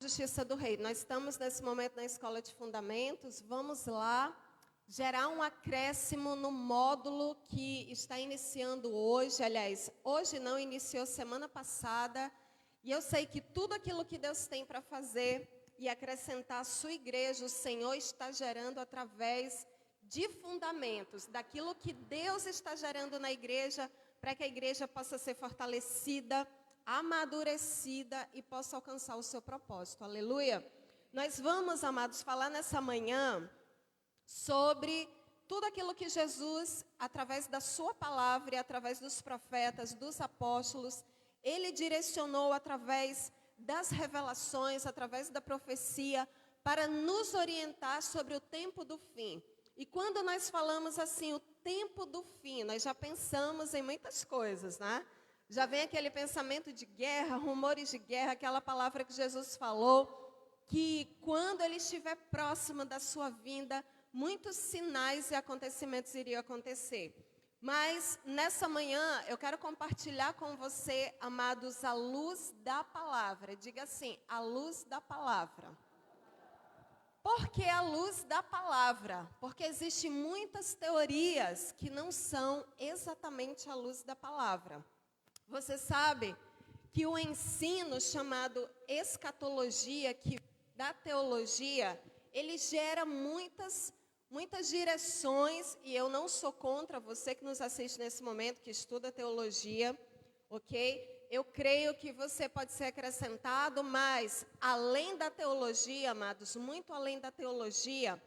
Justiça do Rei. Nós estamos nesse momento na Escola de Fundamentos. Vamos lá gerar um acréscimo no módulo que está iniciando hoje. Aliás, hoje não, iniciou semana passada. E eu sei que tudo aquilo que Deus tem para fazer e acrescentar à sua igreja, o Senhor está gerando através de fundamentos, daquilo que Deus está gerando na igreja, para que a igreja possa ser fortalecida, amadurecida e possa alcançar o seu propósito. Aleluia! Nós vamos, amados, falar nessa manhã sobre tudo aquilo que Jesus, através da sua palavra e através dos profetas, dos apóstolos, ele direcionou através das revelações, através da profecia, para nos orientar sobre o tempo do fim. E quando nós falamos assim, o tempo do fim, nós já pensamos em muitas coisas, né? Já vem aquele pensamento de guerra, rumores de guerra, aquela palavra que Jesus falou, que quando ele estiver próximo da sua vinda, muitos sinais e acontecimentos iriam acontecer. Mas nessa manhã eu quero compartilhar com você, amados, a luz da palavra. Diga assim, a luz da palavra. Por que a luz da palavra? Porque existem muitas teorias que não são exatamente a luz da palavra. Você sabe que o ensino chamado escatologia, que da teologia, ele gera muitas direções, e eu não sou contra você que nos assiste nesse momento, que estuda teologia, ok? Eu creio que você pode ser acrescentado, mas além da teologia, amados, muito além da teologia,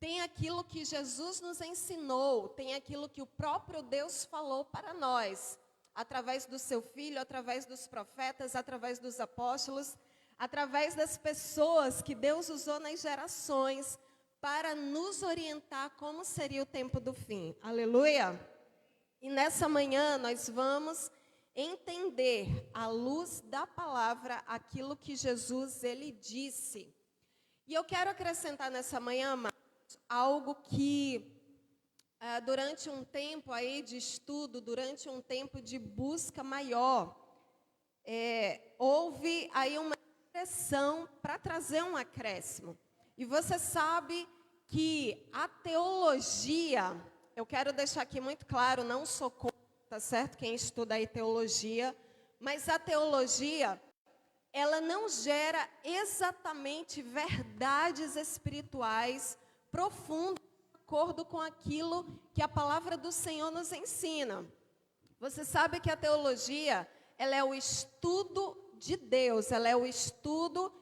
tem aquilo que Jesus nos ensinou, tem aquilo que o próprio Deus falou para nós, através do seu Filho, através dos profetas, através dos apóstolos, através das pessoas que Deus usou nas gerações para nos orientar como seria o tempo do fim. Aleluia! E nessa manhã nós vamos entender à luz da palavra aquilo que Jesus ele disse. E eu quero acrescentar nessa manhã, amados, algo que durante um tempo aí de estudo, durante um tempo de busca maior, houve aí uma pressão para trazer um acréscimo. E você sabe que a teologia, eu quero deixar aqui muito claro, não sou contra, tá certo? Quem estuda aí teologia, mas a teologia, ela não gera exatamente verdades espirituais profundas, de acordo com aquilo que a palavra do Senhor nos ensina. Você sabe que a teologia, ela é o estudo de Deus, ela é o estudo,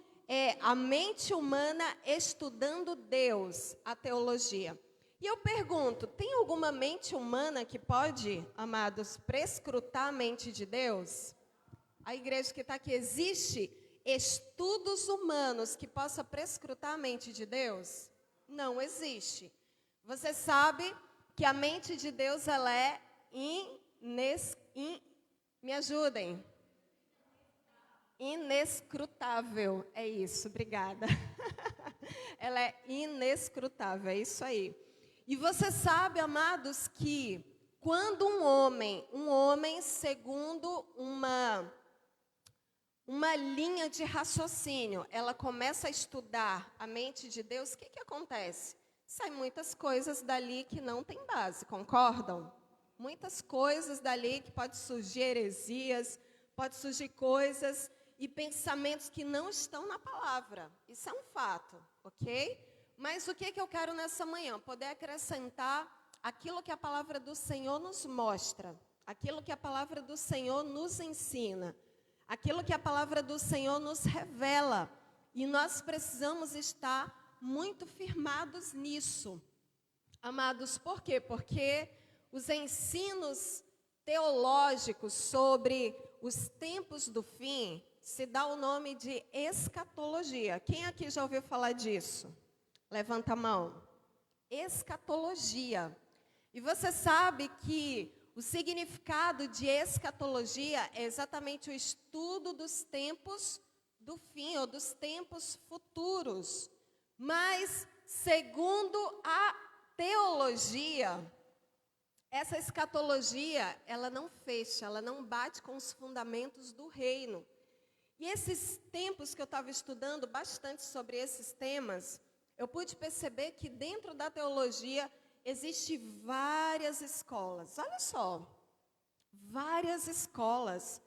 a mente humana estudando Deus, a teologia. E eu pergunto, tem alguma mente humana que pode, amados, prescrutar a mente de Deus? A igreja que está aqui, existe estudos humanos que possa prescrutar a mente de Deus? Não existe. Você sabe que a mente de Deus, ela é me ajudem. Inescrutável, é isso, obrigada. Ela é inescrutável, é isso aí. E você sabe, amados, que quando um homem segundo uma linha de raciocínio, ela começa a estudar a mente de Deus, o que acontece? Saem muitas coisas dali que não tem base, concordam? Muitas coisas dali que pode surgir heresias, pode surgir coisas e pensamentos que não estão na palavra. Isso é um fato, ok? Mas o que eu quero nessa manhã? Poder acrescentar aquilo que a palavra do Senhor nos mostra, aquilo que a palavra do Senhor nos ensina, aquilo que a palavra do Senhor nos revela. E nós precisamos estar muito firmados nisso. Amados, por quê? Porque os ensinos teológicos sobre os tempos do fim se dá o nome de escatologia. Quem aqui já ouviu falar disso? Levanta a mão. Escatologia. E você sabe que o significado de escatologia é exatamente o estudo dos tempos do fim, ou dos tempos futuros. Mas, segundo a teologia, essa escatologia, ela não fecha, ela não bate com os fundamentos do reino. E esses tempos que eu estava estudando bastante sobre esses temas, eu pude perceber que dentro da teologia existem várias escolas. Olha só, várias escolas.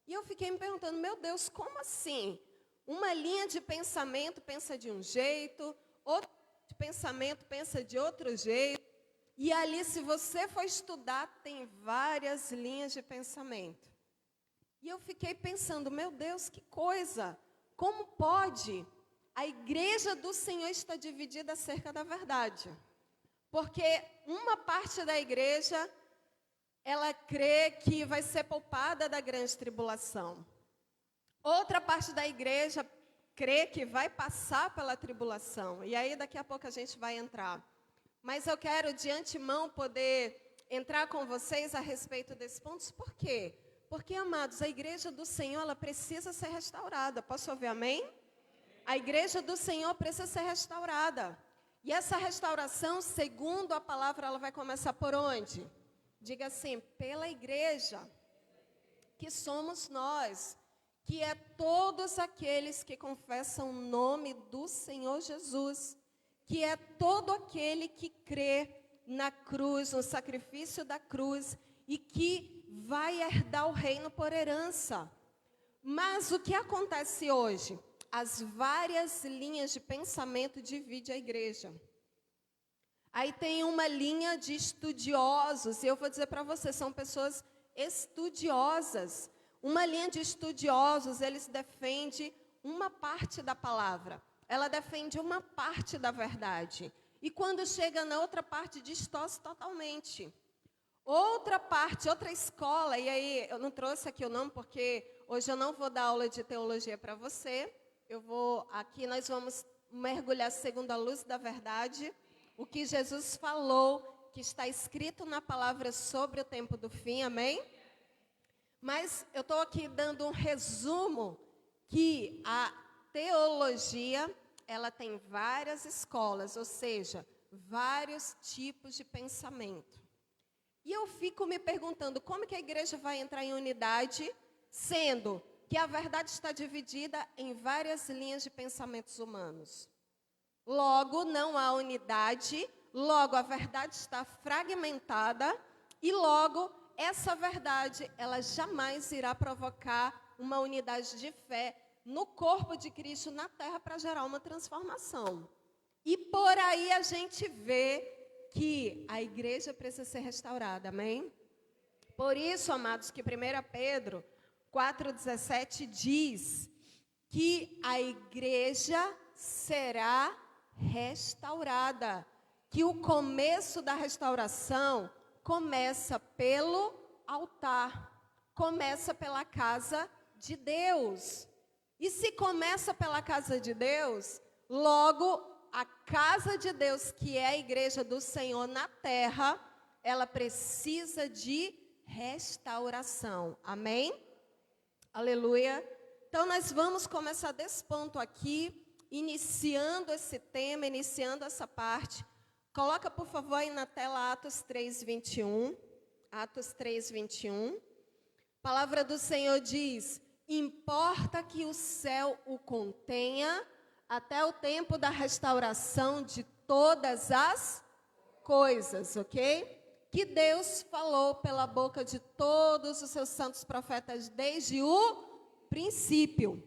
E eu fiquei me perguntando, meu Deus, como assim? Uma linha de pensamento pensa de um jeito, outra de pensamento pensa de outro jeito. E ali, se você for estudar, tem várias linhas de pensamento. E eu fiquei pensando, meu Deus, que coisa! Como pode a igreja do Senhor estar dividida acerca da verdade? Porque uma parte da igreja, ela crê que vai ser poupada da grande tribulação. Outra parte da igreja crê que vai passar pela tribulação. E aí, daqui a pouco a gente vai entrar. Mas eu quero, de antemão, poder entrar com vocês a respeito desses pontos. Por quê? Porque, amados, a igreja do Senhor, ela precisa ser restaurada. Posso ouvir amém? A igreja do Senhor precisa ser restaurada. E essa restauração, segundo a palavra, ela vai começar por onde? Diga assim, pela igreja, que somos nós, que é todos aqueles que confessam o nome do Senhor Jesus, que é todo aquele que crê na cruz, no sacrifício da cruz, e que vai herdar o reino por herança. Mas o que acontece hoje? As várias linhas de pensamento dividem a igreja. Aí tem uma linha de estudiosos, e eu vou dizer para vocês, são pessoas estudiosas. Uma linha de estudiosos, eles defendem uma parte da palavra. Ela defende uma parte da verdade. E quando chega na outra parte, distorce totalmente. Outra parte, outra escola, e aí eu não trouxe aqui o nome porque hoje eu não vou dar aula de teologia para você. Aqui nós vamos mergulhar segundo a luz da verdade, o que Jesus falou, que está escrito na palavra sobre o tempo do fim, amém? Mas eu estou aqui dando um resumo que a teologia, ela tem várias escolas, ou seja, vários tipos de pensamento. E eu fico me perguntando, como que a igreja vai entrar em unidade, sendo que a verdade está dividida em várias linhas de pensamentos humanos? Logo, não há unidade, logo a verdade está fragmentada e logo essa verdade, ela jamais irá provocar uma unidade de fé no corpo de Cristo na terra para gerar uma transformação. E por aí a gente vê que a igreja precisa ser restaurada, amém? Por isso, amados, que 1 Pedro 4,17 diz que a igreja será restaurada, que o começo da restauração começa pelo altar, começa pela casa de Deus. E se começa pela casa de Deus, logo a casa de Deus, que é a igreja do Senhor na terra, ela precisa de restauração. Amém? Aleluia. Então nós vamos começar desse ponto aqui, iniciando esse tema, iniciando essa parte. Coloca, por favor, aí na tela Atos 3:21. Atos 3:21. A palavra do Senhor diz: importa que o céu o contenha até o tempo da restauração de todas as coisas, ok? Que Deus falou pela boca de todos os seus santos profetas desde o princípio.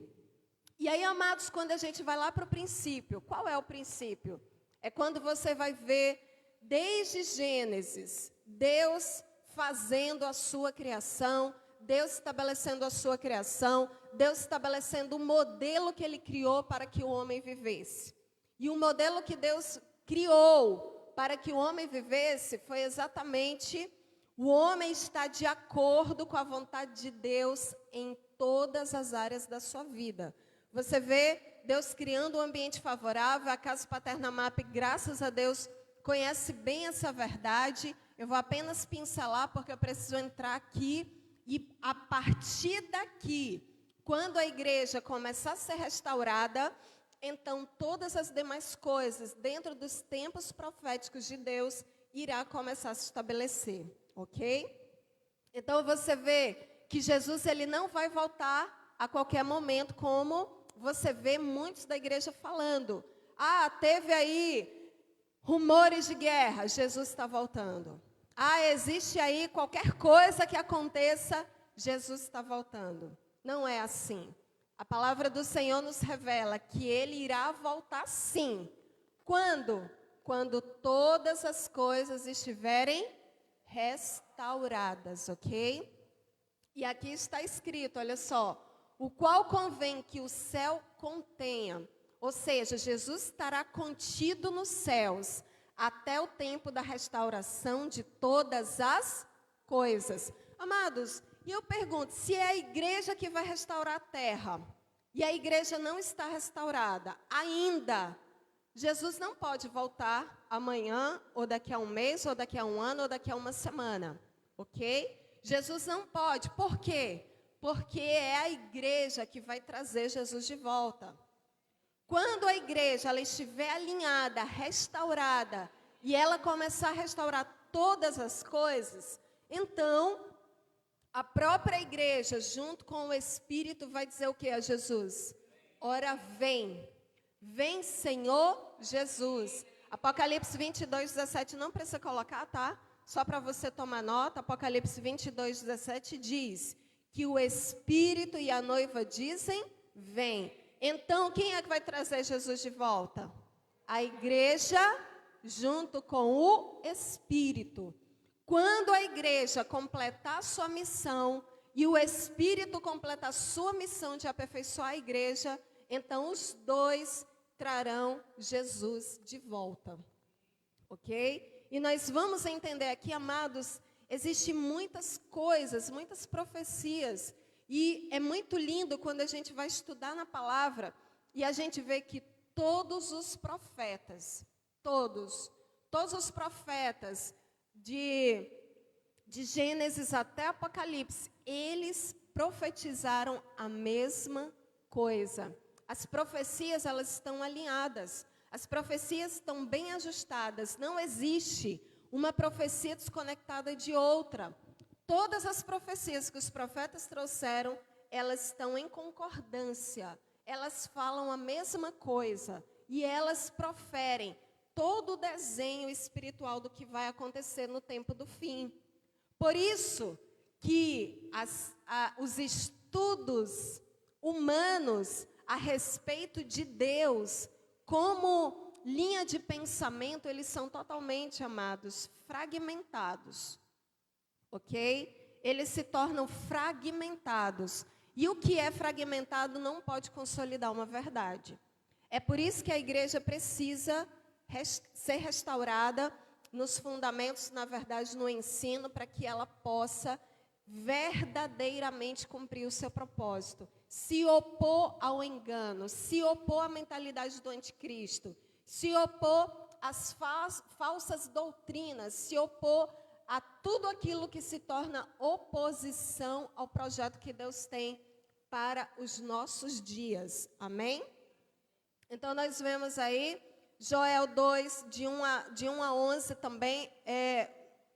E aí, amados, quando a gente vai lá para o princípio, qual é o princípio? É quando você vai ver, desde Gênesis, Deus fazendo a sua criação, Deus estabelecendo a sua criação, Deus estabelecendo o modelo que Ele criou para que o homem vivesse. E o modelo que Deus criou para que o homem vivesse foi exatamente o homem estar de acordo com a vontade de Deus em todas as áreas da sua vida. Você vê Deus criando um ambiente favorável, a Casa Paterna MAP, graças a Deus, conhece bem essa verdade. Eu vou apenas pincelar porque eu preciso entrar aqui. E a partir daqui, quando a igreja começar a ser restaurada, então todas as demais coisas dentro dos tempos proféticos de Deus irá começar a se estabelecer, ok? Então você vê que Jesus ele não vai voltar a qualquer momento, como você vê muitos da igreja falando. Teve aí rumores de guerra, Jesus está voltando. Existe aí qualquer coisa que aconteça, Jesus está voltando. Não é assim. A palavra do Senhor nos revela que Ele irá voltar sim. Quando? Quando todas as coisas estiverem restauradas, ok? E aqui está escrito, olha só, o qual convém que o céu contenha, ou seja, Jesus estará contido nos céus, até o tempo da restauração de todas as coisas. Amados, e eu pergunto, se é a igreja que vai restaurar a terra, e a igreja não está restaurada ainda, Jesus não pode voltar amanhã, ou daqui a um mês, ou daqui a um ano, ou daqui a uma semana, ok? Jesus não pode, por quê? Porque é a igreja que vai trazer Jesus de volta. Quando a igreja ela estiver alinhada, restaurada, e ela começar a restaurar todas as coisas, então a própria igreja, junto com o Espírito, vai dizer o que a Jesus? Ora, vem. Vem, Senhor Jesus. Apocalipse 22, 17, não precisa colocar, tá? Só para você tomar nota, Apocalipse 22, 17 diz que o Espírito e a noiva dizem, vem. Então, quem é que vai trazer Jesus de volta? A igreja junto com o Espírito. Quando a igreja completar a sua missão e o Espírito completar a sua missão de aperfeiçoar a igreja, então os dois trarão Jesus de volta. Ok? E nós vamos entender aqui, amados, existem muitas coisas, muitas profecias. E é muito lindo quando a gente vai estudar na palavra e a gente vê que todos os profetas, todos os profetas, de Gênesis até Apocalipse, eles profetizaram a mesma coisa. As profecias, elas estão alinhadas. As profecias estão bem ajustadas. Não existe uma profecia desconectada de outra. Todas as profecias que os profetas trouxeram, elas estão em concordância. Elas falam a mesma coisa. E elas proferem todo o desenho espiritual do que vai acontecer no tempo do fim. Por isso que os estudos humanos a respeito de Deus, como linha de pensamento, eles são totalmente, amados, fragmentados. Ok? Eles se tornam fragmentados. E o que é fragmentado não pode consolidar uma verdade. É por isso que a igreja precisa ser restaurada nos fundamentos, na verdade, no ensino, para que ela possa verdadeiramente cumprir o seu propósito. Se opor ao engano, se opor à mentalidade do anticristo, se opor às falsas doutrinas, se opor a tudo aquilo que se torna oposição ao projeto que Deus tem para os nossos dias. Amém? Então, nós vemos aí Joel 2, de 1 a 11 também.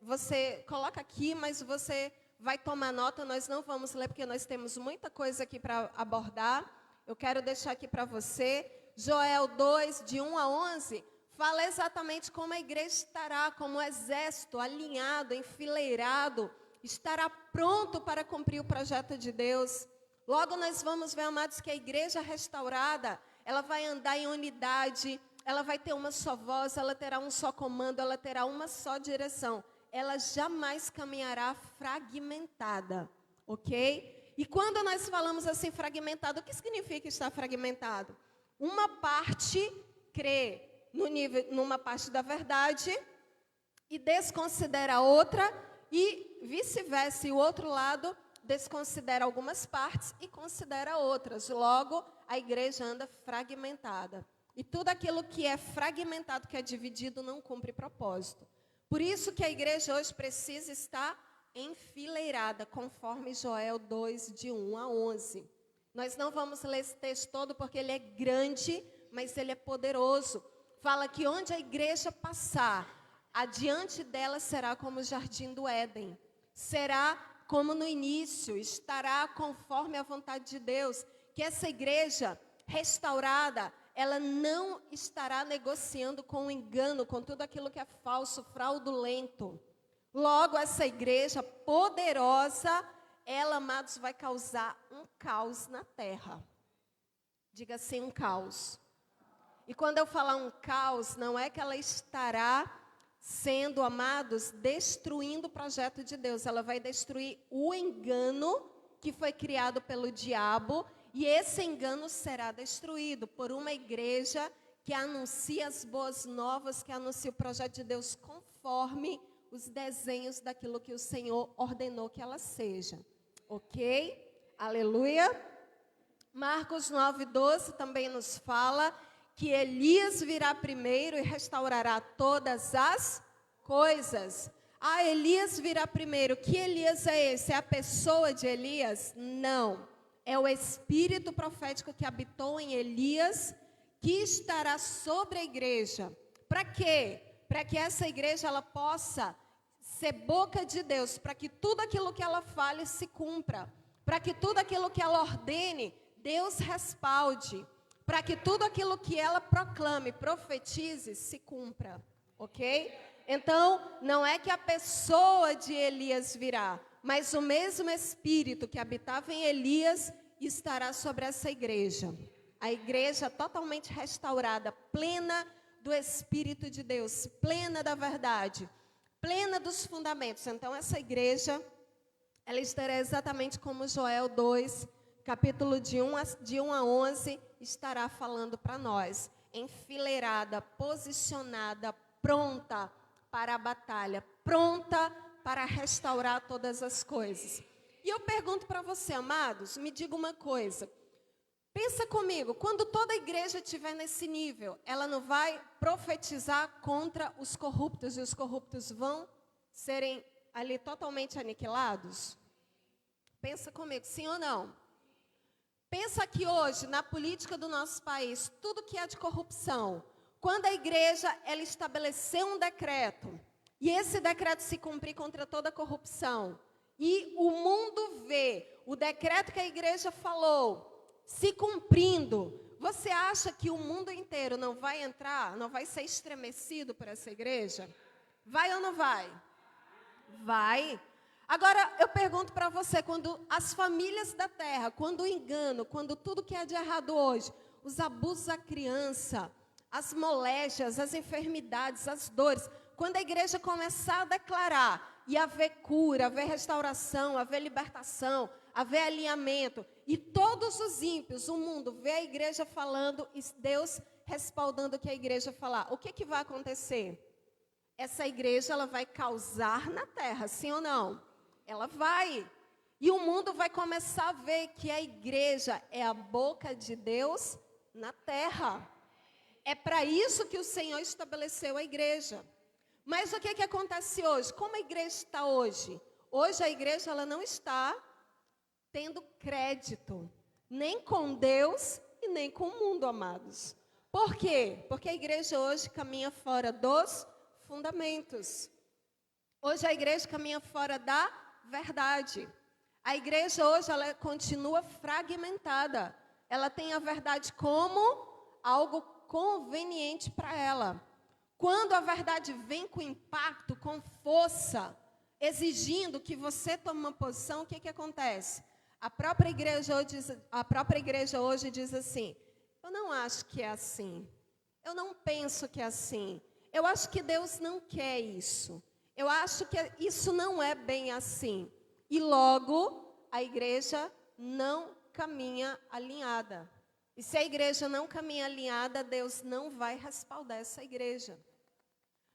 Você coloca aqui, mas você vai tomar nota. Nós não vamos ler, porque nós temos muita coisa aqui para abordar. Eu quero deixar aqui para você. Joel 2, de 1 a 11, fala exatamente como a igreja estará, como um exército alinhado, enfileirado, estará pronto para cumprir o projeto de Deus. Logo nós vamos ver, amados, que a igreja restaurada, ela vai andar em unidade, ela vai ter uma só voz, ela terá um só comando, ela terá uma só direção. Ela jamais caminhará fragmentada, ok? E quando nós falamos assim fragmentado, o que significa estar fragmentado? Uma parte crê numa parte da verdade e desconsidera a outra, e vice-versa, e o outro lado desconsidera algumas partes e considera outras. Logo, a igreja anda fragmentada. E tudo aquilo que é fragmentado, que é dividido, não cumpre propósito. Por isso que a igreja hoje precisa estar enfileirada, conforme Joel 2, de 1 a 11. Nós não vamos ler esse texto todo, porque ele é grande, mas ele é poderoso. Fala que onde a igreja passar, adiante dela será como o jardim do Éden. Será como no início, estará conforme a vontade de Deus, que essa igreja restaurada, ela não estará negociando com o engano, com tudo aquilo que é falso, fraudulento. Logo, essa igreja poderosa, ela, amados, vai causar um caos na terra. Diga assim, um caos. E quando eu falar um caos, não é que ela estará sendo, amados, destruindo o projeto de Deus. Ela vai destruir o engano que foi criado pelo diabo. E esse engano será destruído por uma igreja que anuncia as boas novas, que anuncia o projeto de Deus conforme os desenhos daquilo que o Senhor ordenou que ela seja. Ok? Aleluia. Marcos 9:12 também nos fala que Elias virá primeiro e restaurará todas as coisas. Ah, Elias virá primeiro. Que Elias é esse? É a pessoa de Elias? Não. É o espírito profético que habitou em Elias, que estará sobre a igreja. Para quê? Para que essa igreja ela possa ser boca de Deus, para que tudo aquilo que ela fale se cumpra, para que tudo aquilo que ela ordene, Deus respalde, para que tudo aquilo que ela proclame, profetize, se cumpra, ok? Então, não é que a pessoa de Elias virá, mas o mesmo Espírito que habitava em Elias estará sobre essa igreja. A igreja totalmente restaurada, plena do Espírito de Deus, plena da verdade, plena dos fundamentos. Então, essa igreja, ela estará exatamente como Joel 2, capítulo de 1 a 11, estará falando para nós. Enfileirada, posicionada, pronta para a batalha, pronta para restaurar todas as coisas. E eu pergunto para você, amados, me diga uma coisa. Pensa comigo, quando toda a igreja estiver nesse nível, ela não vai profetizar contra os corruptos, e os corruptos vão serem ali totalmente aniquilados? Pensa comigo, sim ou não? Pensa que hoje, na política do nosso país, tudo que é de corrupção, quando a igreja ela estabeleceu um decreto, e esse decreto se cumprir contra toda a corrupção, e o mundo vê o decreto que a igreja falou se cumprindo, você acha que o mundo inteiro não vai entrar, não vai ser estremecido por essa igreja? Vai ou não vai? Vai. Agora, eu pergunto para você, quando as famílias da terra, quando o engano, quando tudo que é de errado hoje, os abusos à criança, as moléstias, as enfermidades, as dores, quando a igreja começar a declarar e haver cura, haver restauração, haver libertação, haver alinhamento, e todos os ímpios, o mundo, vê a igreja falando e Deus respaldando o que a igreja falar, o que vai acontecer? Essa igreja ela vai causar na terra, sim ou não? Ela vai. E o mundo vai começar a ver que a igreja é a boca de Deus na terra. É para isso que o Senhor estabeleceu a igreja. Mas o que acontece hoje? Como a igreja está hoje? Hoje a igreja ela não está tendo crédito, nem com Deus e nem com o mundo, amados. Por quê? Porque a igreja hoje caminha fora dos fundamentos. Hoje a igreja caminha fora da verdade. A igreja hoje ela continua fragmentada. Ela tem a verdade como algo conveniente para ela. Quando a verdade vem com impacto, com força, exigindo que você tome uma posição, o que acontece? A própria igreja hoje diz assim, eu não acho que é assim. Eu não penso que é assim. Eu acho que Deus não quer isso. Eu acho que isso não é bem assim. E logo, a igreja não caminha alinhada. E se a igreja não caminha alinhada, Deus não vai respaldar essa igreja.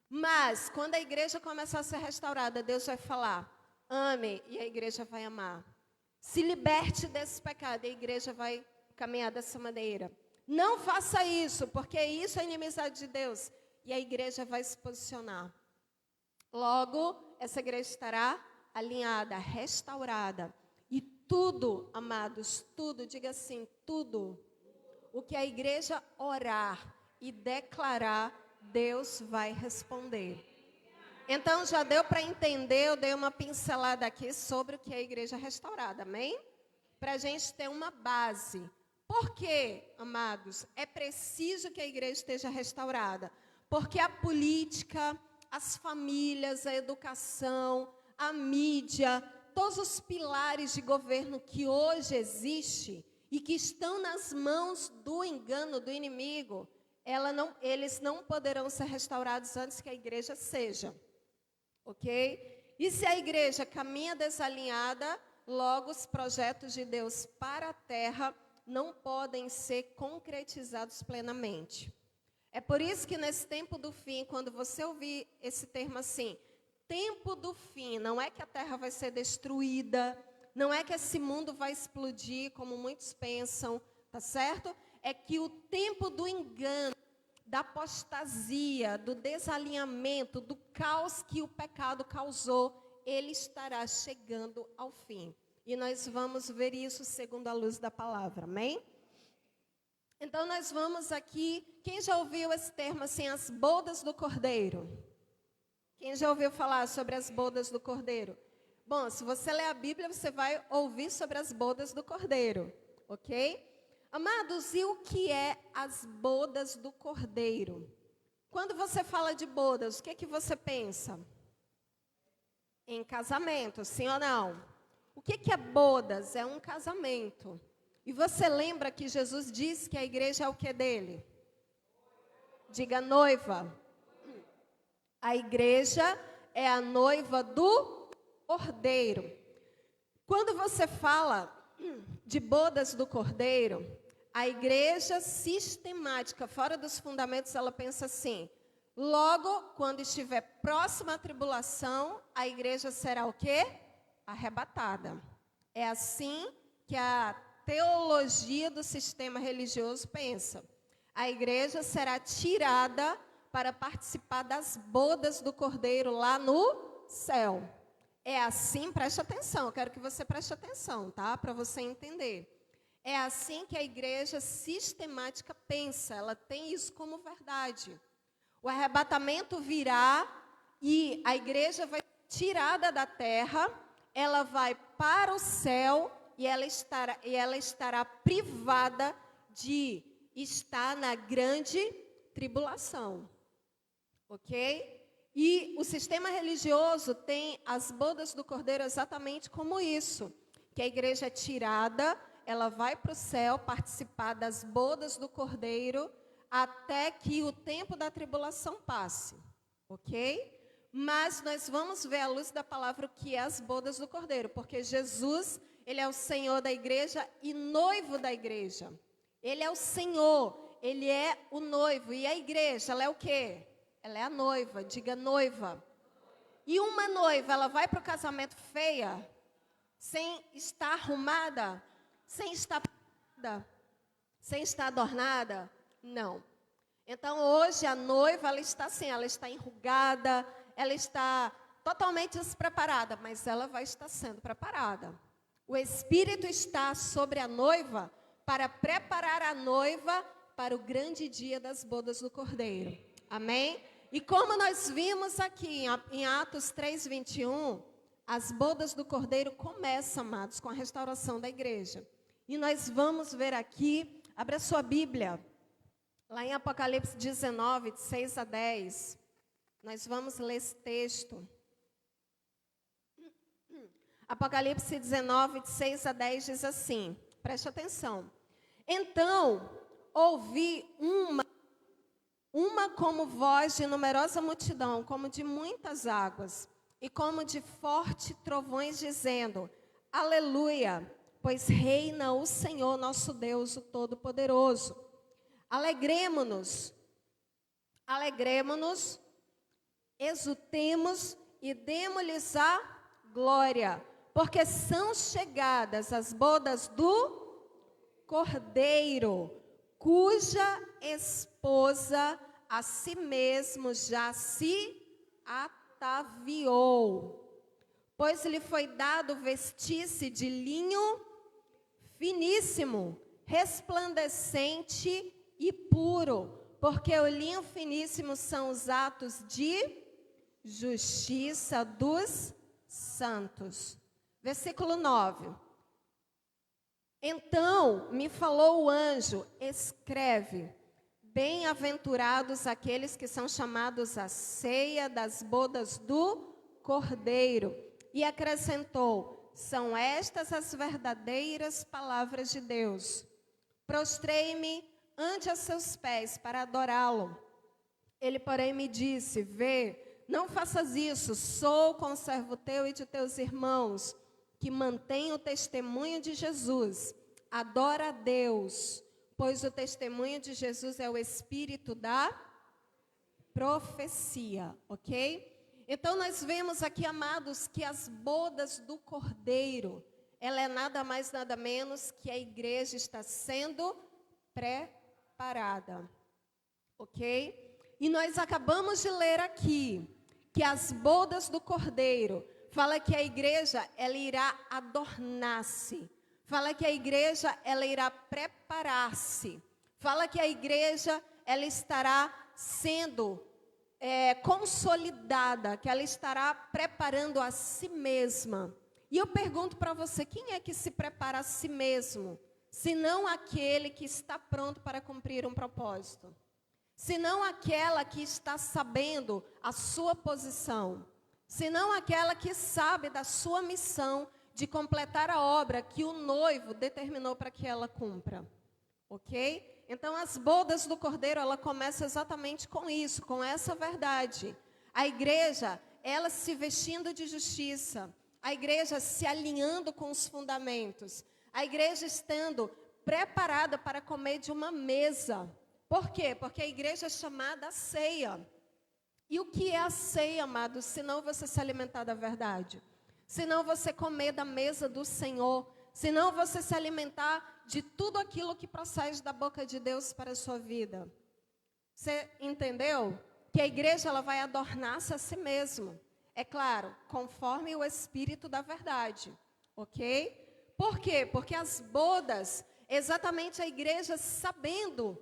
Mas, quando a igreja começar a ser restaurada, Deus vai falar, ame, e a igreja vai amar. Se liberte desse pecado, e a igreja vai caminhar dessa maneira. Não faça isso, porque isso é inimizade de Deus. E a igreja vai se posicionar. Logo, essa igreja estará alinhada, restaurada. E tudo, amados, tudo, diga assim, tudo. O que a igreja orar e declarar, Deus vai responder. Então, já deu para entender, eu dei uma pincelada aqui sobre o que é a igreja restaurada, amém? Para a gente ter uma base. Por quê, amados? É preciso que a igreja esteja restaurada. Porque a política, as famílias, a educação, a mídia, todos os pilares de governo que hoje existem e que estão nas mãos do engano do inimigo, eles não poderão ser restaurados antes que a igreja seja. Ok? E se a igreja caminha desalinhada, logo os projetos de Deus para a terra não podem ser concretizados plenamente. É por isso que nesse tempo do fim, quando você ouvir esse termo assim, tempo do fim, não é que a terra vai ser destruída, não é que esse mundo vai explodir, como muitos pensam, tá certo? É que o tempo do engano, da apostasia, do desalinhamento, do caos que o pecado causou, ele estará chegando ao fim. E nós vamos ver isso segundo a luz da palavra, amém? Então nós vamos aqui, quem já ouviu esse termo assim, as bodas do Cordeiro? Quem já ouviu falar sobre as bodas do Cordeiro? Bom, se você ler a Bíblia, você vai ouvir sobre as bodas do Cordeiro, ok? Amados, e o que é as bodas do Cordeiro? Quando você fala de bodas, o que você pensa? Em casamento, sim ou não? O que é bodas? É um casamento. E você lembra que Jesus disse que a igreja é o que dele? Diga noiva. A igreja é a noiva do Cordeiro. Quando você fala de bodas do Cordeiro, a igreja sistemática, fora dos fundamentos, ela pensa assim: logo, quando estiver próxima à tribulação, a igreja será o quê? Arrebatada. É assim que a teologia do sistema religioso pensa. A igreja será tirada para participar das bodas do Cordeiro lá no céu. É assim, preste atenção, eu quero que você preste atenção, tá? Para você entender. É assim que a igreja sistemática pensa, ela tem isso como verdade. O arrebatamento virá e a igreja vai tirada da terra, ela vai para o céu e ela estará privada de estar na grande tribulação. Ok? E o sistema religioso tem as bodas do Cordeiro exatamente como isso. Que a igreja é tirada, ela vai para o céu participar das bodas do Cordeiro até que o tempo da tribulação passe. Ok? Mas nós vamos ver à luz da palavra o que é as bodas do Cordeiro. Porque Jesus, ele é o Senhor da igreja e noivo da igreja. Ele é o Senhor, ele é o noivo. E a igreja, ela é o quê? Ela é a noiva, diga noiva. E uma noiva, ela vai para o casamento feia, sem estar arrumada, sem estar pintada, sem estar adornada? Não. Então hoje a noiva, ela está assim, ela está enrugada, ela está totalmente despreparada, mas ela vai estar sendo preparada. O Espírito está sobre a noiva para preparar a noiva para o grande dia das bodas do Cordeiro. Amém? E como nós vimos aqui em Atos 3:21, as bodas do Cordeiro começam, amados, com a restauração da igreja. E nós vamos ver aqui, abra sua Bíblia, lá em Apocalipse 19, de 6 a 10. Nós vamos ler esse texto. Apocalipse 19, de 6 a 10 diz assim, preste atenção. Então, ouvi uma como voz de numerosa multidão, como de muitas águas, e como de fortes trovões, dizendo: Aleluia, pois reina o Senhor nosso Deus, o Todo-Poderoso. Alegremo-nos, exultemos e demo-lhes a glória, porque são chegadas as bodas do Cordeiro, cuja esposa a si mesmo já se ataviou. Pois lhe foi dado vestir-se de linho finíssimo, resplandecente e puro, porque o linho finíssimo são os atos de justiça dos santos. Versículo 9. Então me falou o anjo, escreve, bem-aventurados aqueles que são chamados à ceia das bodas do Cordeiro. E acrescentou, são estas as verdadeiras palavras de Deus. Prostrei-me ante a seus pés para adorá-lo. Ele, porém, me disse, vê, não faças isso, sou conservo teu e de teus irmãos, que mantém o testemunho de Jesus. Adora a Deus, pois o testemunho de Jesus é o espírito da profecia, ok? Então nós vemos aqui, amados, que as bodas do Cordeiro, ela é nada mais, nada menos que a igreja está sendo preparada, ok? E nós acabamos de ler aqui, que as bodas do Cordeiro, fala que a igreja, ela irá adornar-se. Fala que a igreja, ela irá preparar-se. Fala que a igreja, ela estará sendo consolidada, que ela estará preparando a si mesma. E eu pergunto para você, quem é que se prepara a si mesmo? Senão aquele que está pronto para cumprir um propósito. Senão aquela que está sabendo a sua posição. Senão aquela que sabe da sua missão de completar a obra que o noivo determinou para que ela cumpra. Ok? Então, as bodas do Cordeiro, ela começa exatamente com isso, com essa verdade. A igreja, ela se vestindo de justiça. A igreja se alinhando com os fundamentos. A igreja estando preparada para comer de uma mesa. Por quê? Porque a igreja é chamada a ceia. E o que é a ceia, amados? Se não você se alimentar da verdade. Se não você comer da mesa do Senhor. Se não você se alimentar de tudo aquilo que procede da boca de Deus para a sua vida. Você entendeu? Que a igreja, ela vai adornar-se a si mesma. É claro, conforme o Espírito da verdade. Ok? Por quê? Porque as bodas, exatamente a igreja sabendo,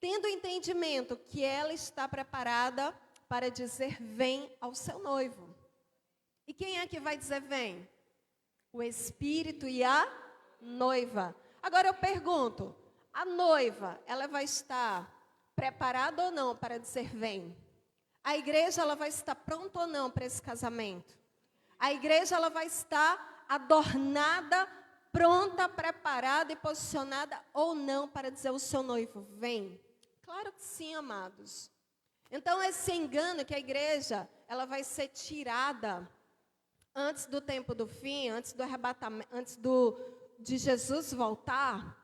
tendo entendimento que ela está preparada para dizer vem ao seu noivo. E quem é que vai dizer vem? O Espírito e a noiva. Agora eu pergunto, a noiva, ela vai estar preparada ou não para dizer vem? A igreja, ela vai estar pronta ou não para esse casamento? A igreja, ela vai estar adornada, pronta, preparada e posicionada ou não para dizer ao seu noivo vem? Claro que sim, amados. Então esse engano que a igreja, ela vai ser tirada antes do tempo do fim, antes do arrebatamento, de Jesus voltar,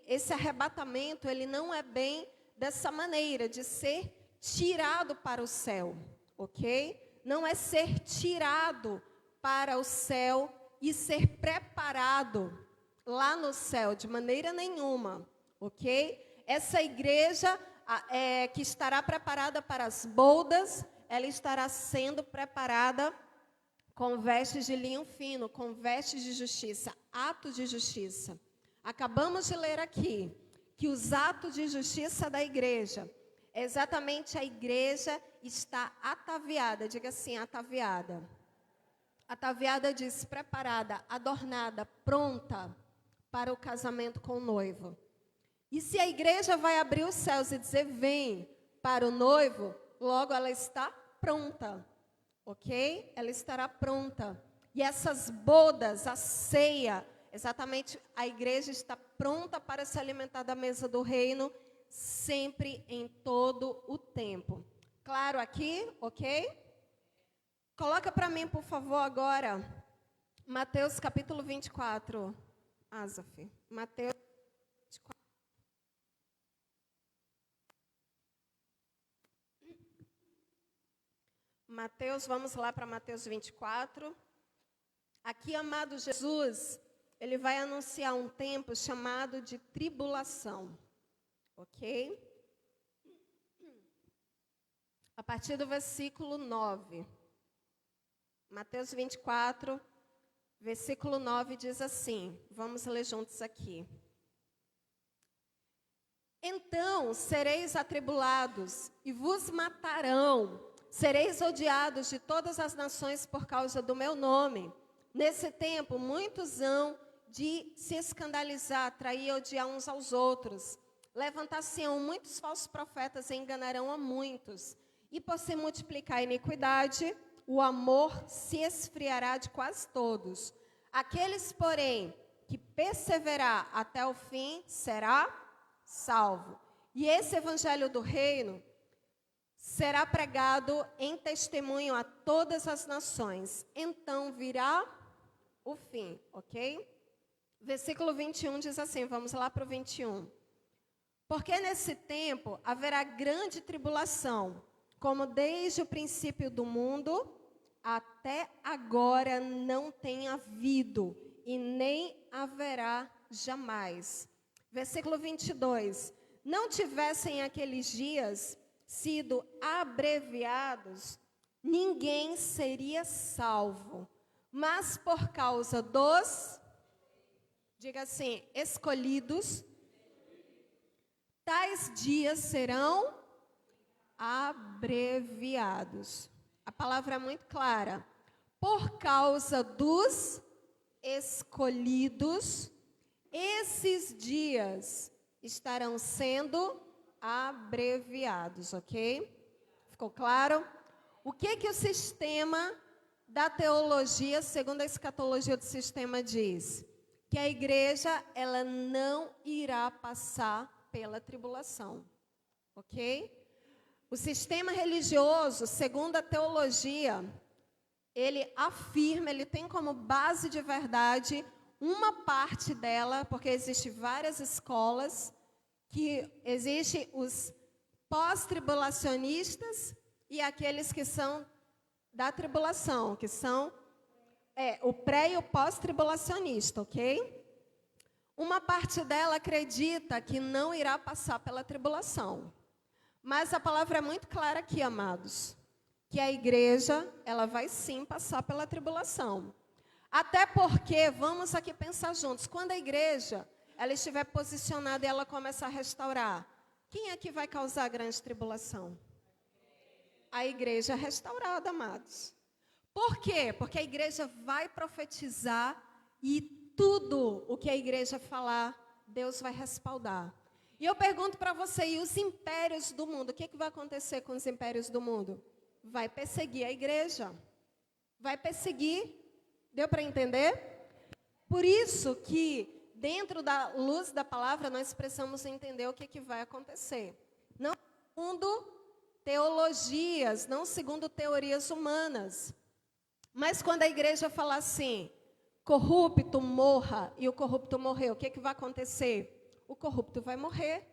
esse arrebatamento, ele não é bem dessa maneira, de ser tirado para o céu, ok? Não é ser tirado para o céu e ser preparado lá no céu, de maneira nenhuma, ok? Essa igreja que estará preparada para as bodas, ela estará sendo preparada com vestes de linho fino, com vestes de justiça, atos de justiça. Acabamos de ler aqui que os atos de justiça da igreja, exatamente a igreja está ataviada, diga assim, ataviada. Ataviada diz preparada, adornada, pronta para o casamento com o noivo. E se a igreja vai abrir os céus e dizer vem para o noivo, logo ela está pronta. Ok? Ela estará pronta. E essas bodas, a ceia, exatamente a igreja está pronta para se alimentar da mesa do reino, sempre, em todo o tempo. Claro aqui, ok? Coloca para mim, por favor, agora, Mateus capítulo 24. Asaf, Mateus 24. Mateus, vamos lá para Mateus 24. Aqui, amado Jesus, ele vai anunciar um tempo chamado de tribulação. Ok? A partir do versículo 9. Mateus 24, versículo 9 diz assim. Vamos ler juntos aqui. Então sereis atribulados e vos matarão. sereis odiados de todas as nações por causa do meu nome. Nesse tempo, muitos hão de se escandalizar, trair e odiar uns aos outros. Levantar-se-ão muitos falsos profetas e enganarão a muitos. E por se multiplicar a iniquidade, o amor se esfriará de quase todos. Aqueles, porém, que perseverar até o fim, será salvo. E esse evangelho do reino será pregado em testemunho a todas as nações. Então virá o fim, ok? Versículo 21 diz assim, vamos lá para o 21. Porque nesse tempo haverá grande tribulação, como desde o princípio do mundo até agora não tem havido e nem haverá jamais. Versículo 22. Não tivessem aqueles dias sido abreviados, ninguém seria salvo. Mas por causa dos, diga assim, escolhidos, tais dias serão abreviados. A palavra é muito clara. Por causa dos escolhidos, esses dias estarão sendo abreviados, ok? Ficou claro? O que o sistema da teologia, segundo a escatologia do sistema, diz? Que a igreja, ela não irá passar pela tribulação, ok? O sistema religioso, segundo a teologia, ele afirma, ele tem como base de verdade uma parte dela, porque existem várias escolas, que existem os pós-tribulacionistas e aqueles que são da tribulação, que são o pré e o pós-tribulacionista, ok? Uma parte dela acredita que não irá passar pela tribulação. Mas a palavra é muito clara aqui, amados, que a igreja, ela vai sim passar pela tribulação. Até porque, vamos aqui pensar juntos, quando a igreja, ela estiver posicionada e ela começar a restaurar, quem é que vai causar a grande tribulação? A igreja restaurada, amados. Por quê? Porque a igreja vai profetizar e tudo o que a igreja falar, Deus vai respaldar. E eu pergunto para você, e os impérios do mundo? O que vai acontecer com os impérios do mundo? Vai perseguir a igreja. Vai perseguir. Deu para entender? Por isso que, dentro da luz da palavra, nós precisamos entender o que vai acontecer. Não segundo teologias, não segundo teorias humanas. Mas quando a igreja fala assim, corrupto morra, e o corrupto morreu, o que vai acontecer? O corrupto vai morrer.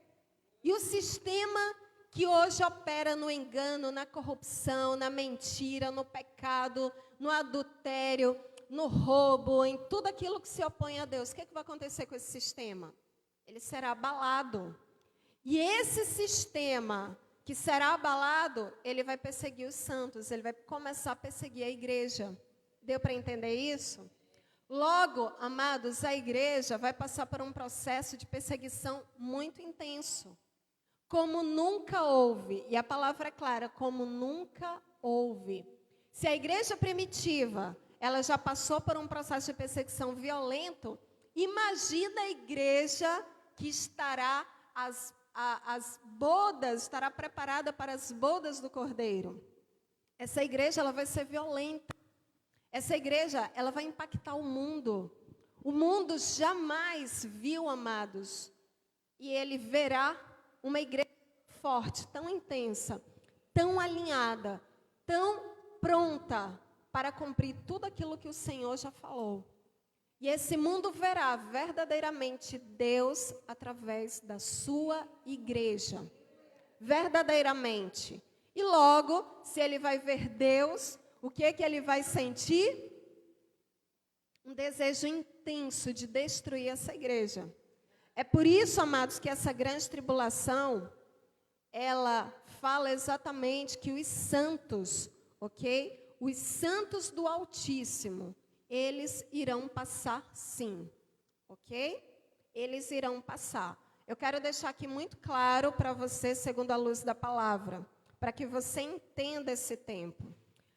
E o sistema que hoje opera no engano, na corrupção, na mentira, no pecado, no adultério, no roubo, em tudo aquilo que se opõe a Deus, o que vai acontecer com esse sistema? Ele será abalado. E esse sistema que será abalado, ele vai perseguir os santos, ele vai começar a perseguir a igreja. Deu para entender isso? Logo, amados, a igreja vai passar por um processo de perseguição muito intenso. Como nunca houve, e a palavra é clara, como nunca houve. Se a igreja primitiva, ela já passou por um processo de perseguição violento, imagina a igreja que estará, as bodas, estará preparada para as bodas do Cordeiro. Essa igreja, ela vai ser violenta. Essa igreja, ela vai impactar o mundo. O mundo jamais viu, amados. E ele verá uma igreja forte, tão intensa, tão alinhada, tão pronta para cumprir tudo aquilo que o Senhor já falou. E esse mundo verá verdadeiramente Deus através da sua igreja. Verdadeiramente. E logo, se ele vai ver Deus, o que ele vai sentir? Um desejo intenso de destruir essa igreja. É por isso, amados, que essa grande tribulação, ela fala exatamente que os santos, ok? Os santos do Altíssimo, eles irão passar sim, ok? Eles irão passar. Eu quero deixar aqui muito claro para você, segundo a luz da palavra. para que você entenda esse tempo.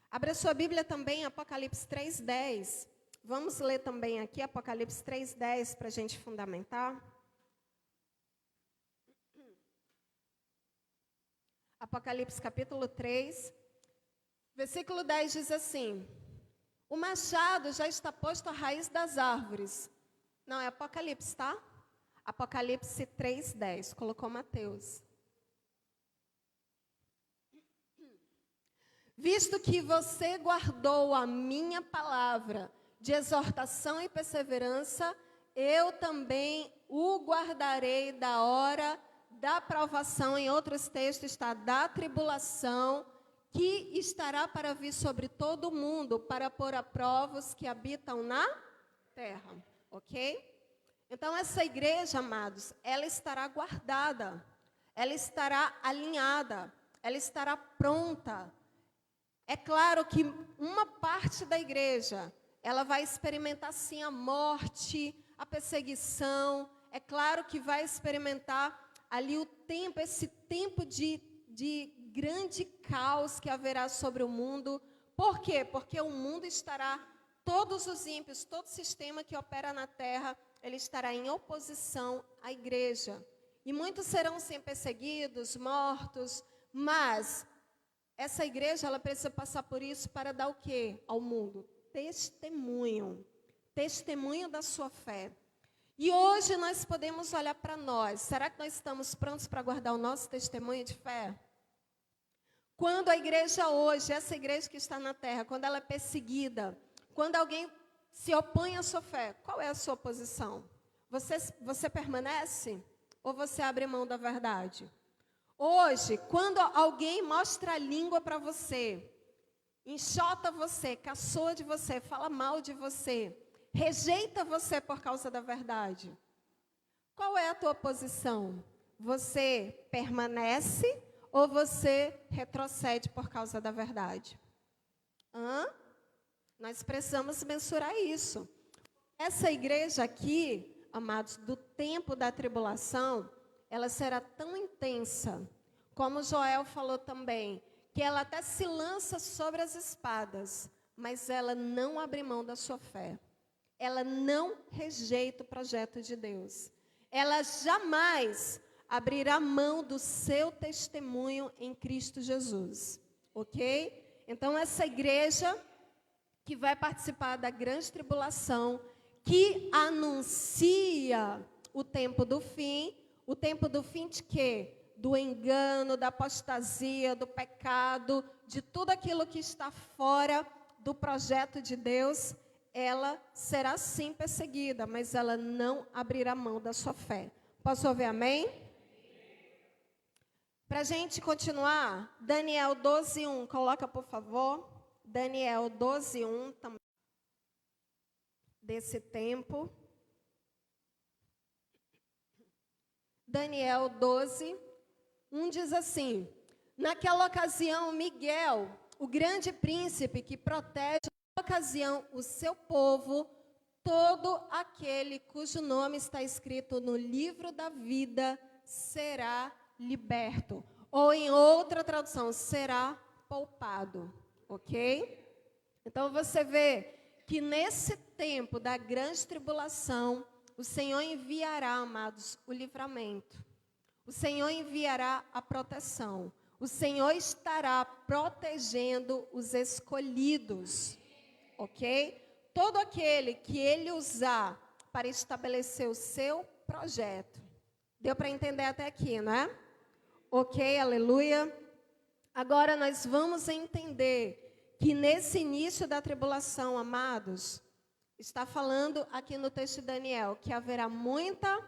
Abra sua Bíblia também, Apocalipse 3:10. Vamos ler também aqui Apocalipse 3:10 para a gente fundamentar. Apocalipse capítulo 3, versículo 10 diz assim: o machado já está posto à raiz das árvores. Não, é Apocalipse, tá? Apocalipse 3:10, colocou Mateus. Visto que você guardou a minha palavra de exortação e perseverança, eu também o guardarei da hora da provação. Em outros textos está da tribulação, que estará para vir sobre todo o mundo, para pôr a prova os que habitam na terra. Ok? Então, essa igreja, amados, ela estará guardada, ela estará alinhada, ela estará pronta. É claro que uma parte da igreja, ela vai experimentar sim a morte, a perseguição. É claro que vai experimentar ali o tempo, esse tempo de grande caos que haverá sobre o mundo. Por quê? Porque o mundo estará, todos os ímpios, todo sistema que opera na terra, ele estará em oposição à igreja. E muitos serão sim perseguidos, mortos, mas essa igreja, ela precisa passar por isso para dar o quê ao mundo? Testemunho. Testemunho da sua fé. E hoje nós podemos olhar para nós. Será que nós estamos prontos para guardar o nosso testemunho de fé? Quando a igreja hoje, essa igreja que está na terra, quando ela é perseguida, quando alguém se opõe à sua fé, qual é a sua posição? Você permanece ou você abre mão da verdade? Hoje, quando alguém mostra a língua para você, enxota você, caçoa de você, fala mal de você, rejeita você por causa da verdade, qual é a tua posição? Você permanece ou você retrocede por causa da verdade? Nós precisamos mensurar isso. Essa igreja aqui, amados, do tempo da tribulação, ela será tão intensa, como Joel falou também, que ela até se lança sobre as espadas, mas ela não abre mão da sua fé. Ela não rejeita o projeto de Deus. Ela jamais abrirá mão do seu testemunho em Cristo Jesus. Ok? Então, essa igreja que vai participar da grande tribulação, que anuncia o tempo do fim de quê? Do engano, da apostasia, do pecado, de tudo aquilo que está fora do projeto de Deus, ela será sim perseguida, mas ela não abrirá mão da sua fé. Posso ouvir amém? Para a gente continuar, Daniel 12:1, coloca por favor. Daniel 12:1 também, desse tempo. Daniel 12:1 diz assim: naquela ocasião, Miguel, o grande príncipe que protege na ocasião o seu povo, todo aquele cujo nome está escrito no livro da vida será liberto. Ou em outra tradução, será poupado. Ok? Então você vê que nesse tempo da grande tribulação, o Senhor enviará, amados, o livramento. O Senhor enviará a proteção. O Senhor estará protegendo os escolhidos. Ok? Todo aquele que Ele usar para estabelecer o seu projeto. Deu para entender até aqui, não é? Ok, aleluia. Agora nós vamos entender que nesse início da tribulação, amados, está falando aqui no texto de Daniel que haverá muita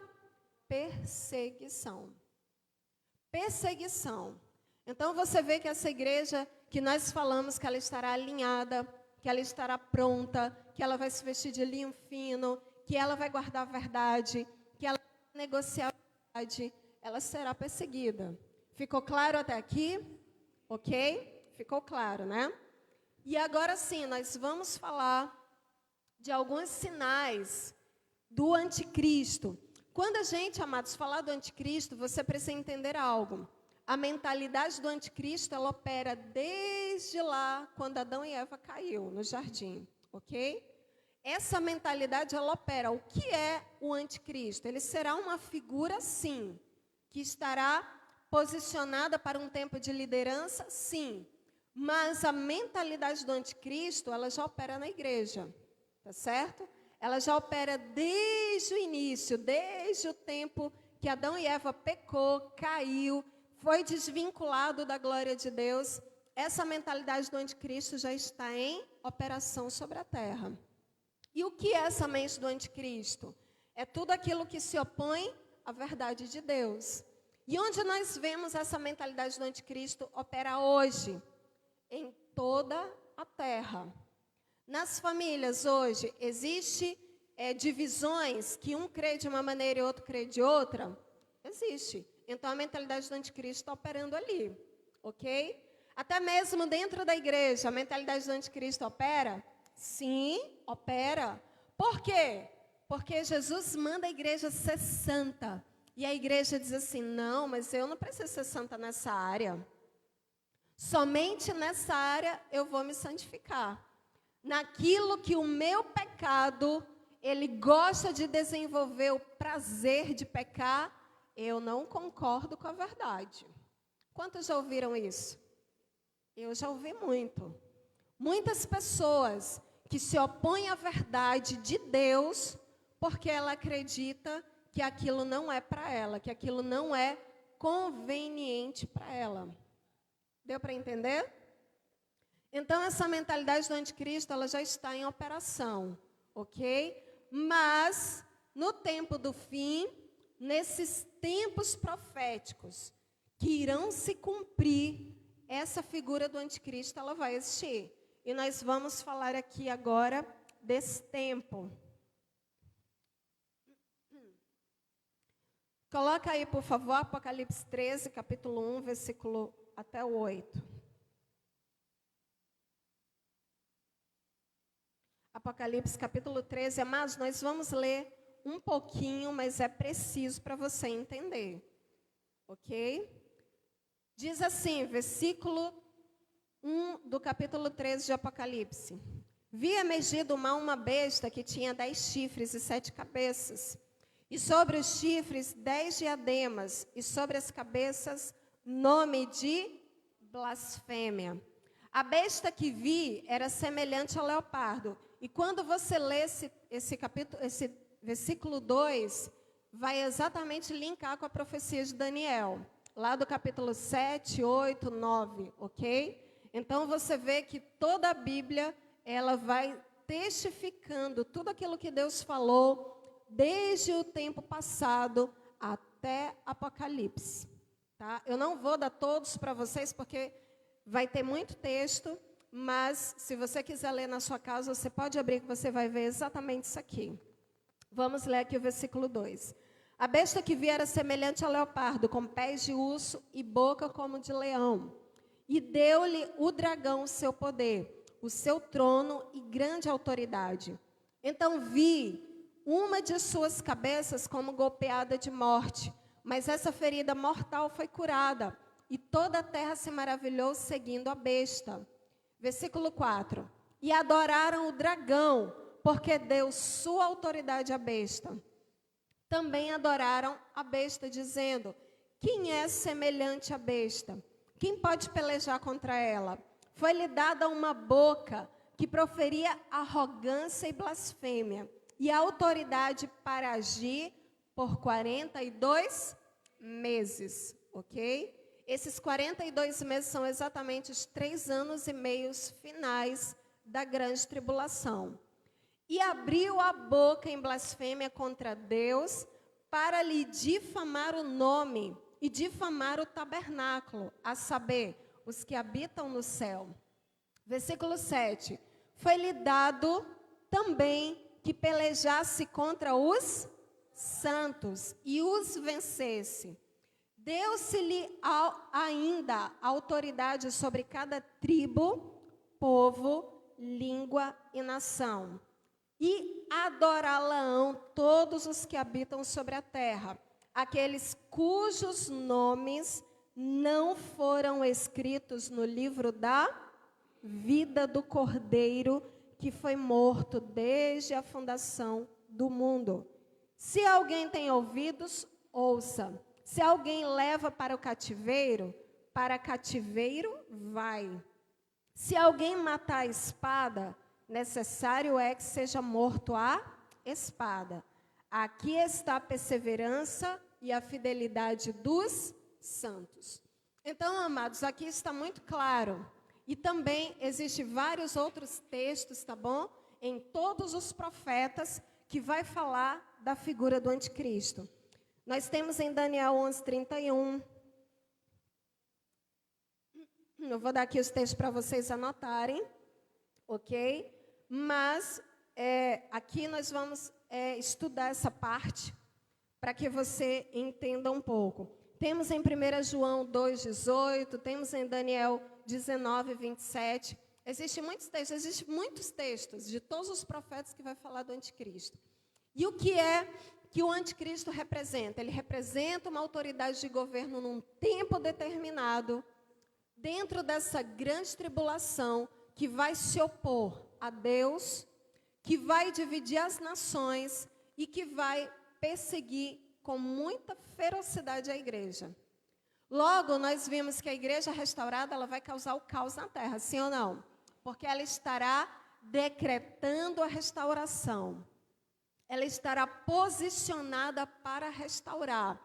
perseguição. Perseguição. Então você vê que essa igreja que nós falamos que ela estará alinhada, que ela estará pronta, que ela vai se vestir de linho fino, que ela vai guardar a verdade, que ela vai negociar a verdade, ela será perseguida. Ficou claro até aqui? Ok? Ficou claro, né? E agora sim, nós vamos falar de alguns sinais do anticristo. Quando a gente, amados, falar do anticristo, você precisa entender algo. a mentalidade do anticristo, ela opera desde lá, quando Adão e Eva caiu no jardim, ok? Essa mentalidade, ela opera. O que é o anticristo? Ele será uma figura, sim, que estará posicionada para um tempo de liderança, sim. Mas a mentalidade do anticristo, ela já opera na igreja, tá certo? Ela já opera desde o início, desde o tempo que Adão e Eva pecou, caiu, foi desvinculado da glória de Deus. Essa mentalidade do anticristo já está em operação sobre a terra. E o que é essa mente do anticristo? É tudo aquilo que se opõe à verdade de Deus. E onde nós vemos essa mentalidade do anticristo opera hoje? Em toda a terra. Nas famílias hoje, existe divisões que um crê de uma maneira e outro crê de outra? Existe. Então, a mentalidade do anticristo está operando ali, ok? Até mesmo dentro da igreja, a mentalidade do anticristo opera? Sim, opera. Por quê? Porque Jesus manda a igreja ser santa. E a igreja diz assim, não, mas eu não preciso ser santa nessa área. Somente nessa área eu vou me santificar. Naquilo que o meu pecado, ele gosta de desenvolver o prazer de pecar, eu não concordo com a verdade. Quantos já ouviram isso? Eu já ouvi muito. Muitas pessoas que se opõem à verdade de Deus, porque ela acredita que aquilo não é para ela, que aquilo não é conveniente para ela. Deu para entender? Então, essa mentalidade do anticristo, ela já está em operação, ok? Mas, no tempo do fim, nesses tempos proféticos, que irão se cumprir, essa figura do anticristo, ela vai existir. E nós vamos falar aqui agora desse tempo. Coloca aí, por favor, Apocalipse 13, capítulo 1, versículo até o 8. Apocalipse capítulo 13, amados, nós vamos ler um pouquinho, mas é preciso para você entender, ok? Diz assim, versículo 1 do capítulo 13 de Apocalipse. Vi emergir do mar uma besta que tinha 10 chifres e 7 cabeças, e sobre os chifres 10 diademas, e sobre as cabeças nome de blasfêmia. A besta que vi era semelhante ao leopardo. E quando você lê esse versículo 2, vai exatamente linkar com a profecia de Daniel, lá do capítulo 7, 8, 9, ok? Então você vê que toda a Bíblia, ela vai testificando tudo aquilo que Deus falou, desde o tempo passado até Apocalipse. Tá? Eu não vou dar todos para vocês, porque vai ter muito texto, mas se você quiser ler na sua casa, você pode abrir que você vai ver exatamente isso aqui. Vamos ler aqui o versículo 2. A besta que vi era semelhante ao leopardo, com pés de urso e boca como de leão. E deu-lhe o dragão o seu poder, o seu trono e grande autoridade. Então vi uma de suas cabeças como golpeada de morte, mas essa ferida mortal foi curada, e toda a terra se maravilhou seguindo a besta. Versículo 4. E adoraram o dragão, porque deu sua autoridade à besta. Também adoraram a besta, dizendo, quem é semelhante à besta? Quem pode pelejar contra ela? Foi-lhe dada uma boca que proferia arrogância e blasfêmia, e a autoridade para agir por 42 meses, ok? Esses 42 meses são exatamente os 3 anos e meios finais da grande tribulação. E abriu a boca em blasfêmia contra Deus para lhe difamar o nome e difamar o tabernáculo, a saber, os que habitam no céu. Versículo 7. Foi-lhe dado também que pelejasse contra os santos e os vencesse. Deu-se-lhe ainda autoridade sobre cada tribo, povo, língua e nação. E adorá-la-ão todos os que habitam sobre a terra, aqueles cujos nomes não foram escritos no livro da vida do Cordeiro, que foi morto desde a fundação do mundo. Se alguém tem ouvidos, ouça. Se alguém leva para cativeiro vai. Se alguém matar a espada, necessário é que seja morto a espada. Aqui está a perseverança e a fidelidade dos santos. Então, amados, aqui está muito claro. E também existem vários outros textos, tá bom? Em todos os profetas que vai falar da figura do anticristo. Nós temos em Daniel 11:31. Eu vou dar aqui os textos para vocês anotarem, ok? Mas aqui nós vamos estudar essa parte para que você entenda um pouco. Temos em 1 João 2:18, temos em Daniel 19:27. Existem muitos textos de todos os profetas que vai falar do anticristo. E o que é que o anticristo representa? Ele representa uma autoridade de governo num tempo determinado, dentro dessa grande tribulação, que vai se opor a Deus, que vai dividir as nações e que vai perseguir com muita ferocidade a igreja. Logo, nós vimos que a igreja restaurada, ela vai causar o caos na terra, sim ou não? Porque ela estará decretando a restauração. Ela estará posicionada para restaurar.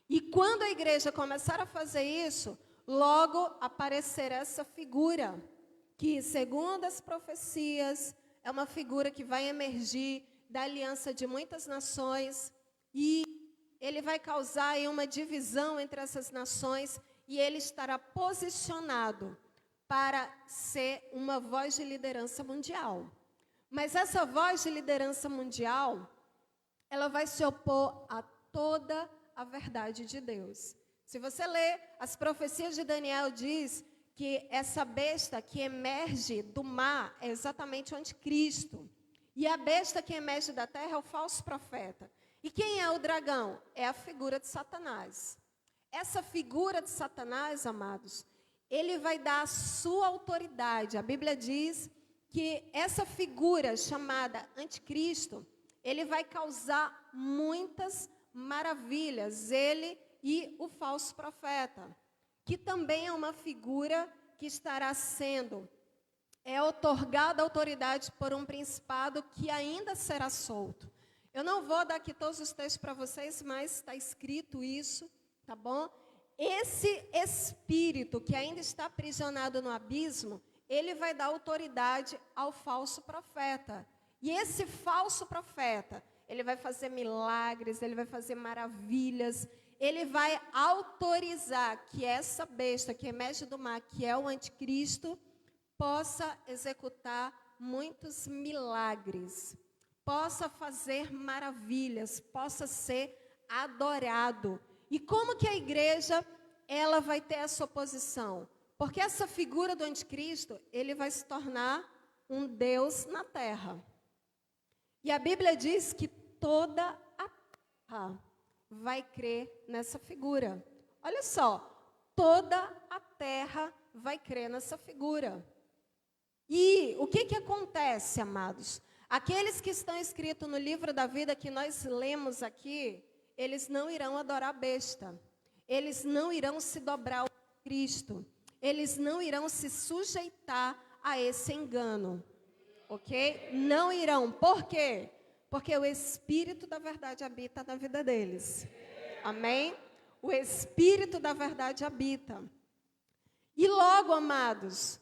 E quando a igreja começar a fazer isso, logo aparecerá essa figura, que, segundo as profecias, é uma figura que vai emergir da aliança de muitas nações, e ele vai causar aí uma divisão entre essas nações, e ele estará posicionado para ser uma voz de liderança mundial. Mas essa voz de liderança mundial, ela vai se opor a toda a verdade de Deus. Se você ler as profecias de Daniel, diz que essa besta que emerge do mar é exatamente o anticristo. E a besta que emerge da terra é o falso profeta. E quem é o dragão? É a figura de Satanás. Essa figura de Satanás, amados, ele vai dar a sua autoridade. A Bíblia diz que essa figura chamada anticristo, ele vai causar muitas maravilhas, ele e o falso profeta, que também é uma figura que estará sendo otorgada autoridade por um principado que ainda será solto. Eu não vou dar aqui todos os textos para vocês, mas está escrito isso, tá bom? Esse espírito que ainda está aprisionado no abismo, ele vai dar autoridade ao falso profeta. E esse falso profeta, ele vai fazer milagres, ele vai fazer maravilhas, ele vai autorizar que essa besta que emerge do mar, que é o anticristo, possa executar muitos milagres, possa fazer maravilhas, possa ser adorado. E como que a igreja, ela vai ter essa oposição? Porque essa figura do anticristo, ele vai se tornar um Deus na terra. E a Bíblia diz que toda a terra vai crer nessa figura. Olha só, toda a terra vai crer nessa figura. E o que acontece, amados? Aqueles que estão escritos no livro da vida que nós lemos aqui, eles não irão adorar a besta. Eles não irão se dobrar ao Cristo. Eles não irão se sujeitar a esse engano. Ok? Não irão. Por quê? Porque o Espírito da verdade habita na vida deles. Amém? O Espírito da verdade habita. E logo, amados,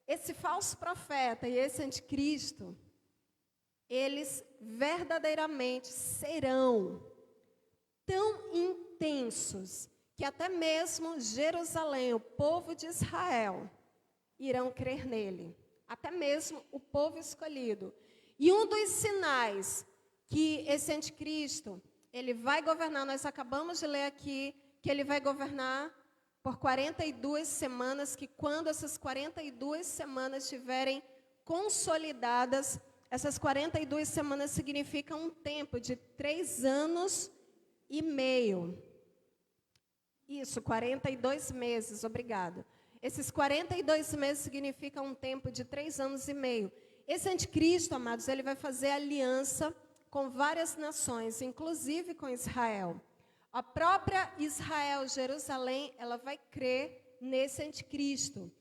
esse falso profeta e esse anticristo, eles verdadeiramente serão tão intensos que até mesmo Jerusalém, o povo de Israel, irão crer nele. Até mesmo o povo escolhido. E um dos sinais que esse anticristo, ele vai governar, nós acabamos de ler aqui, que ele vai governar por 42 semanas, que quando essas 42 semanas estiverem consolidadas, essas 42 semanas significam um tempo de 3 anos e meio. Isso, 42 meses, obrigado. Esses 42 meses significam um tempo de 3 anos e meio. Esse anticristo, amados, ele vai fazer aliança com várias nações, inclusive com Israel. A própria Israel, Jerusalém, ela vai crer nesse anticristo.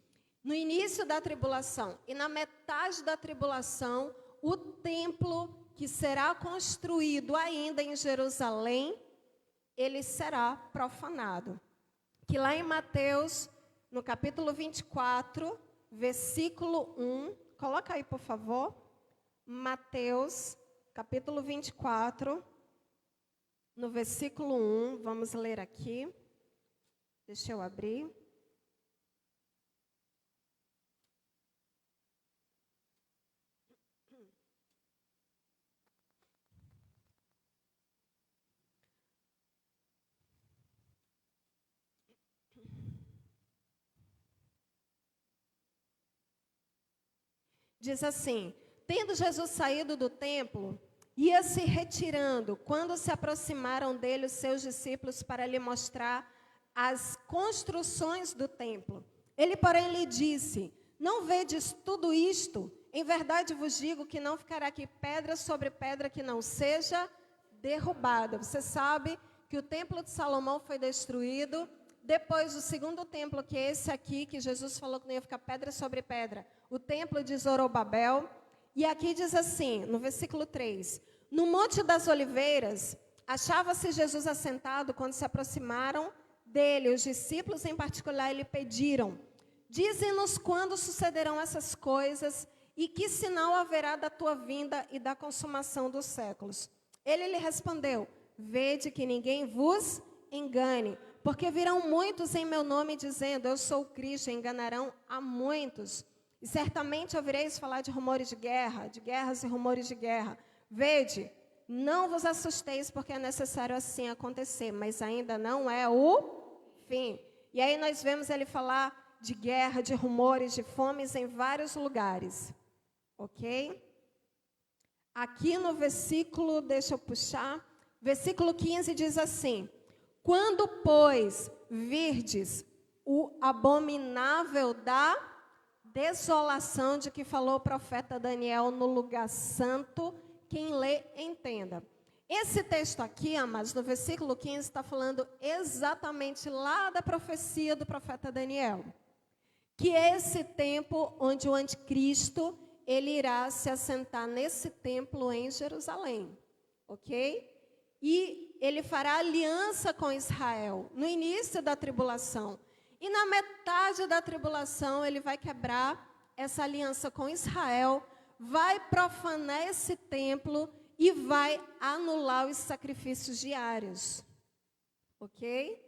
No início da tribulação e na metade da tribulação, o templo que será construído ainda em Jerusalém, ele será profanado. Que lá em Mateus, no capítulo 24, versículo 1, coloca aí, por favor. Mateus, capítulo 24, no versículo 1, vamos ler aqui. Deixa eu abrir. Diz assim: tendo Jesus saído do templo, ia se retirando, quando se aproximaram dele os seus discípulos para lhe mostrar as construções do templo. Ele, porém, lhe disse: não vedes tudo isto? Em verdade vos digo que não ficará aqui pedra sobre pedra que não seja derrubada. Você sabe que o templo de Salomão foi destruído. Depois, o segundo templo, que é esse aqui, que Jesus falou que não ia ficar pedra sobre pedra, o templo de Zorobabel. E aqui diz assim, no versículo 3, no Monte das Oliveiras, achava-se Jesus assentado quando se aproximaram dele. Os discípulos em particular lhe pediram: dize-nos quando sucederão essas coisas e que sinal haverá da tua vinda e da consumação dos séculos. Ele lhe respondeu: vede que ninguém vos engane, porque virão muitos em meu nome dizendo: eu sou o Cristo, e enganarão a muitos. E certamente ouvireis falar de rumores de guerras e rumores de guerra. Vede, não vos assusteis, porque é necessário assim acontecer, mas ainda não é o fim. E aí nós vemos ele falar de guerra, de rumores, de fomes em vários lugares. Ok? Aqui no versículo, deixa eu puxar, versículo 15 diz assim: quando, pois, virdes o abominável da desolação de que falou o profeta Daniel no lugar santo, quem lê, entenda. Esse texto aqui, amados, no versículo 15, está falando exatamente lá da profecia do profeta Daniel. Que é esse tempo onde o anticristo, ele irá se assentar nesse templo em Jerusalém. Ok? E ele fará aliança com Israel no início da tribulação. E na metade da tribulação, ele vai quebrar essa aliança com Israel, vai profanar esse templo e vai anular os sacrifícios diários. Ok?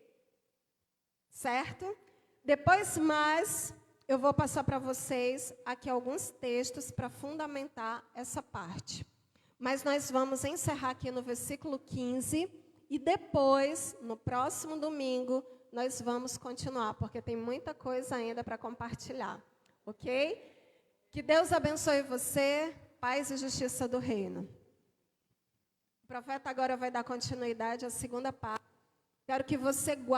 Certo? Depois mais, eu vou passar para vocês aqui alguns textos para fundamentar essa parte. Mas nós vamos encerrar aqui no versículo 15 e depois, no próximo domingo, nós vamos continuar, porque tem muita coisa ainda para compartilhar, ok? Que Deus abençoe você, paz e justiça do reino. O profeta agora vai dar continuidade à segunda parte. Quero que você guarde